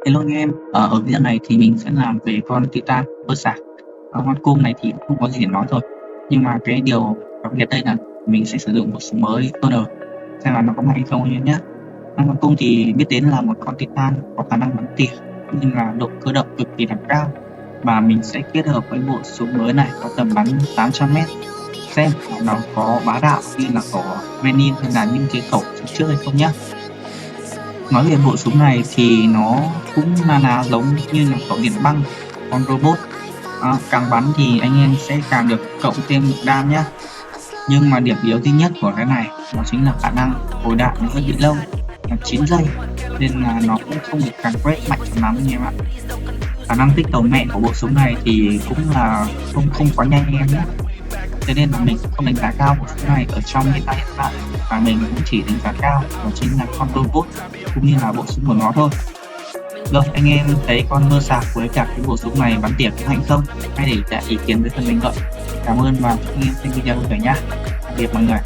Hello anh em, ở video này thì mình sẽ làm về con Titan Bersagliere. Con cung này thì không có gì để nói thôi. Nhưng mà cái điều đặc biệt đây là mình sẽ sử dụng một súng mới toner, xem là nó có mạnh hay không anh em nhé. Con cung thì biết đến là một con Titan có khả năng bắn tỉa cũng như là độ cơ động cực kỳ là cao. Và mình sẽ kết hợp với bộ súng mới này có tầm bắn 800 m, xem là nó có bá đạo như là của Venin hay là những cái khẩu trước hay không nhé. Nói về bộ súng này thì nó cũng na giống như là khẩu điện băng, con robot. Càng bắn thì anh em sẽ càng được cộng thêm đam nhé. Nhưng mà điểm yếu duy nhất của cái này đó chính là khả năng hồi đạn nó hơi bị lâu, là 9 giây, nên là nó cũng không được càng quét mạnh cho lắm anh em ạ. Khả năng tích tàu mẹ của bộ súng này thì cũng là không quá nhanh anh em nhé. Thế nên là mình không đánh giá cao bộ súng này ở trong hiện tại, và mình cũng chỉ đánh giá cao đó chính là con robot cũng như là bộ súng của nó thôi. Rồi anh em thấy con mơ sạc với cả cái bộ súng này bắn tỉa có mạnh không? Hãy để lại ý kiến dưới phần bình luận. Cảm ơn và chúc anh em xem video vui vẻ nhé. Tạm biệt mọi người.